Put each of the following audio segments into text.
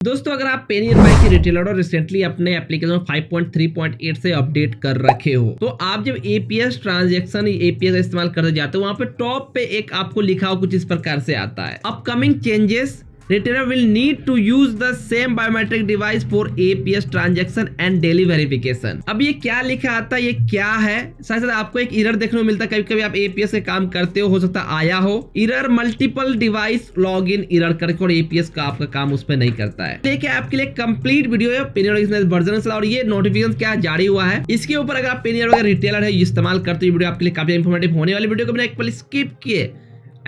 दोस्तों अगर आप पेनियर बाई के रिटेलर और रिसेंटली अपने एप्लीकेशन 5.3.8 से अपडेट कर रखे हो तो आप जब एपीएस ट्रांजैक्शन एपीएस इस्तेमाल करते जाते हो वहां पे टॉप पे एक आपको लिखा हो कुछ इस प्रकार से आता है upcoming changes retailer will need to use the same biometric device for APS transaction and daily verification। अब ये क्या लिखा आता है, ये क्या है, साथ साथ आपको एक एरर देखने को मिलता है। कभी कभी आप APS के काम करते हो सकता आया हो error multiple device log in error करके और APS का आपका काम उस पर नहीं करता है। लेके आपके लिए कंप्लीट वीडियो है पेनियर वर्जन और ये नोटिफिकेशन क्या जारी हुआ है इसके ऊपर। अगर आप पेनियर वगैरह रिटेलर है इस्तेमाल करते हो वीडियो आपके लिए काफी इंफॉर्मेटिव होने वाली वीडियो को बिना एक पल स्किप किए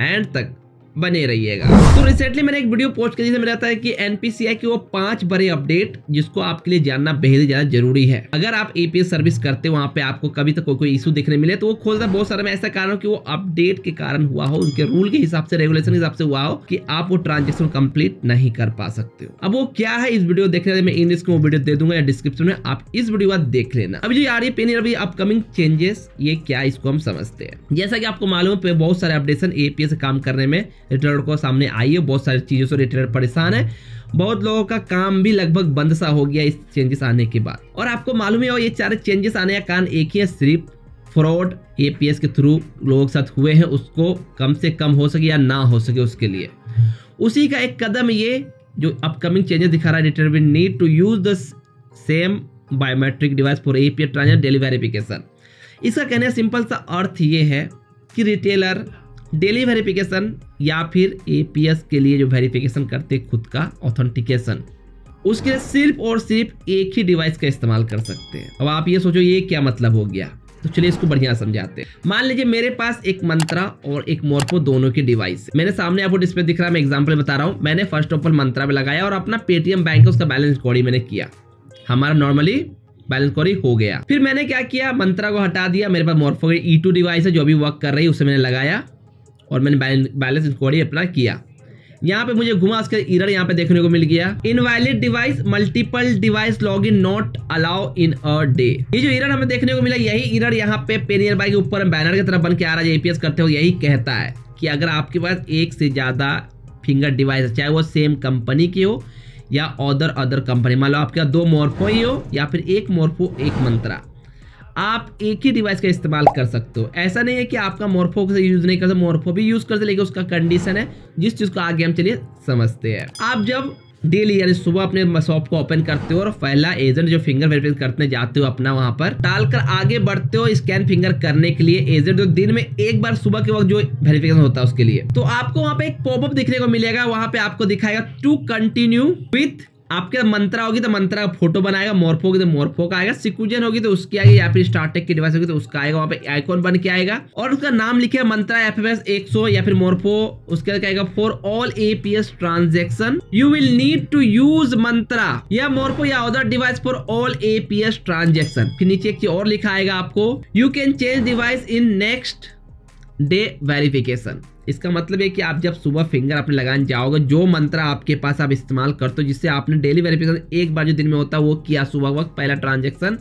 एंड तक बने रहिएगा। तो रिसेंटली मैंने एक वीडियो पोस्ट की जिसमें मेरा आता है कि एनपीसीआई के वो 5 बड़े अपडेट जिसको आपके लिए जानना बेहद ज्यादा जरूरी है। अगर आप एपीएस सर्विस करते हो वहां पे आपको कभी तक कोई इशू देखने मिले तो वो खोलता बहुत सारा में ऐसा कारण कि वो अपडेट के कारण हुआ हो, उनके रूल के हिसाब से रेगुलेशन के हिसाब से हुआ हो कि आप वो ट्रांजेक्शन कंप्लीट नहीं कर पा सकते हो। अब वो क्या है इस वीडियो देखने मैं इंग्लिश को वीडियो दे दूंगा या डिस्क्रिप्शन में, आप इस वीडियो देख लेना। अभी जो आ रही है पेनियर अभी अपकमिंग चेंजेस ये क्या इसको हम समझते हैं। जैसा कि आपको मालूम है बहुत सारे अपडेशन एपीएस से काम करने में रिटेलर को सामने आई है, बहुत सारी चीजों से रिटेलर परेशान है, बहुत लोगों का काम भी लगभग बंद सा हो गया इस चेंजेस आने के बाद। और आपको मालूम है ये सारे चेंजेस आने का कारण एक ही है, सिर्फ फ्रॉड एपीएस के थ्रू लोगों के साथ हुए हैं उसको कम से कम हो सके या ना हो सके उसके लिए उसी का एक कदम ये जो अपकमिंग चेंजेस दिखा रहा है। Retailer will need to use the same biometric device for APS transaction daily verification. इसका कहने का सिंपल सा अर्थ ये है कि रिटेलर डेली वेरिफिकेशन या फिर एपीएस के लिए जो वेरिफिकेशन करते खुद का ऑथेंटिकेशन उसके लिए सिर्फ और सिर्फ एक ही डिवाइस का इस्तेमाल कर सकते हैं। अब आप ये सोचो ये क्या मतलब हो गया, तो चलिए इसको बढ़िया समझाते हैं। मान लीजिए मेरे पास एक मंत्रा और एक मोर्फो दोनों के डिवाइस है। मेरे सामने आपको डिस्प्ले दिख रहा है, मैं एग्जांपल बता रहा हूँ। मैंने फर्स्ट ऑफ ऑल मंत्रा पे लगाया और अपना पेटीएम बैंक उसका बैलेंस इंक्वायरी मैंने किया, हमारा नॉर्मली बैलेंस इंक्वायरी हो गया। फिर मैंने क्या किया, मंत्रा को हटा दिया, मेरे पास मोर्फो की E2 डिवाइस है जो अभी वर्क कर रही है उसे मैंने लगाया और मैंने बैलेंस इंक्वायरी अप्लाई किया। यहाँ पे मुझे घुमा उसका एरर यहाँ पे देखने को मिल गया, invalid device multiple device login not allow in a day. ये जो एरर हमें देखने को मिला यही एरर यहाँ पे पेनियर बाई के ऊपर बैनर की तरह बन के आ रहा है। एपीएस करते हो यही कहता है कि अगर आपके पास एक से ज्यादा फिंगर डिवाइस है चाहे वो सेम कंपनी की हो या अदर कंपनी, मान लो आपके 2 मोर्फो ही हो या फिर एक मोर्फो एक मंत्रा, आप एक ही डिवाइस का इस्तेमाल कर सकते हो। ऐसा नहीं है कि आपका मोर्फो से यूज नहीं कर सकते, मोर्फो भी यूज कर सकते, लेकिन उसका कंडीशन है जिस चीज को आगे हम चलिए समझते हैं। आप जब डेली यानी सुबह अपने शॉप को ओपन करते हो और पहला एजेंट जो फिंगर वेरिफिकेशन करने जाते हो अपना वहां पर डालकर आगे बढ़ते हो स्कैन फिंगर करने के लिए, एजेंट जो दिन में एक बार सुबह के वक्त जो वेरिफिकेशन होता है उसके लिए, तो आपको वहां पे एक पॉपअप दिखने को मिलेगा। वहां पे आपको दिखाएगा टू कंटिन्यू विथ, आपके मंत्रा होगी तो मंत्रा का फोटो बनाएगा, मोर्फो होगी तो मोर्फो का आएगा, सिक्यूजन होगी तो उसकी आएगी, या फिर स्टारटेक की डिवाइस होगी तो उसका आएगा, वहां पे आइकॉन बन के आएगा और उसका नाम लिखे मंत्रा एफएमएस 100 या फिर मोर्फो, उसके बाद आएगा for all APS transaction you will need to use Mantra या मोर्फो या other device for all APS transaction. फिर नीचे एक चीज और लिखा आएगा आपको, you can change device in next day verification. इसका मतलब है कि आप जब सुबह फिंगर अपने लगाने जाओगे जो मंत्रा आपके पास आप इस्तेमाल करते हो जिससे आपने डेली वेरिफिकेशन एक बार जो दिन में होता है वो किया सुबह वक्त पहला ट्रांजैक्शन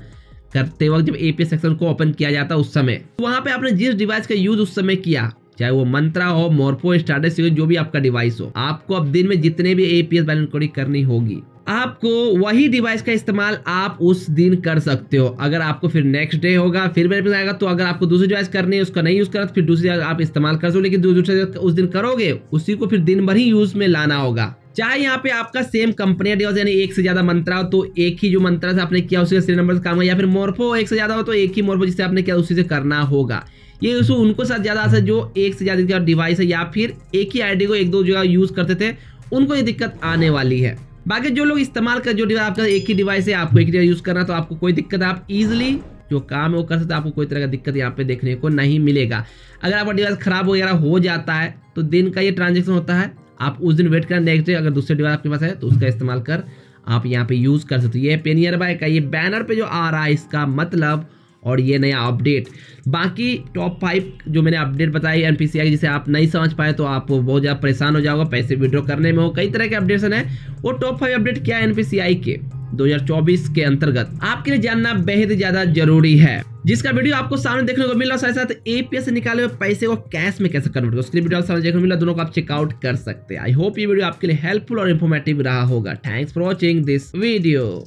करते वक्त जब एपीएस सेक्शन को ओपन किया जाता है उस समय, वहां पे आपने जिस डिवाइस का यूज उस समय किया चाहे वो मंत्रा हो मोर्फो स्टारटेक जो भी आपका डिवाइस हो, आपको अब दिन में जितने भी एपीएस बैलेंस इंक्वायरी करनी होगी आपको वही डिवाइस का इस्तेमाल आप उस दिन कर सकते हो। अगर आपको फिर नेक्स्ट डे होगा फिर वेरिफिकेशन आएगा तो अगर आपको दूसरी डिवाइस करनी है उसका नहीं यूज करना तो फिर दूसरी आप इस्तेमाल कर सकते हो, लेकिन दूसरे उस दिन करोगे उसी को फिर दिन भर ही यूज में लाना होगा। चाहे यहाँ पे आपका सेम कंपनी डिवाइस यानी एक से ज्यादा मंत्रा हो तो एक ही जो मंत्रा से आपने किया उसी का सीरियल नंबर से काम होगा, या फिर मोर्फो एक से ज्यादा हो तो एक ही मोर्फो जिससे आपने किया उसी से करना होगा। ये इशू उनको साथ ज्यादा है जो एक से ज्यादा डिवाइस है या फिर एक ही आईडी को एक दो जगह यूज करते थे, उनको ये दिक्कत आने वाली है। बाकी जो लोग इस्तेमाल कर जो डिवाइस आपका एक ही डिवाइस है आपको एक ही यूज करना तो आपको कोई दिक्कत, आप इजिली जो काम है वो कर सकते, आपको कोई तरह का दिक्कत यहाँ पे देखने को नहीं मिलेगा। अगर आपका डिवाइस खराब वगैरह हो जाता है तो दिन का ये ट्रांजेक्शन होता है, आप उस दिन वेट करें, नेक्स्ट डे अगर दूसरे डिवाइस आपके पास है तो उसका इस्तेमाल कर आप यहाँ पे यूज कर सकते हो। ये पेनियर बाई का ये बैनर पे जो आ रहा है इसका मतलब और ये नया अपडेट। बाकी टॉप 5 जो मैंने अपडेट बताई एनपीसीआई जिसे आप नहीं समझ पाए तो आप बहुत ज़्यादा परेशान हो जाओगे, पैसे विड्रॉ करने में हो, कई तरह के अपडेशन है। वो टॉप 5 अपडेट क्या है एनपीसीआई के 2024 के अंतर्गत आपके लिए जानना बेहद ज़्यादा जरूरी है। जिसका वीडियो आपको सामने देखने को मिल रहा है। साथ साथ एपीएस से निकाले हुए पैसे को कैश में कैसे कन्वर्ट करो उसके वीडियो सामने देखने को मिला, दोनों को आप चेकआउट कर सकते हैं। आई होप ये वीडियो आपके लिए हेल्पफुल और इन्फॉर्मेटिव रहा होगा। Thanks for watching this video.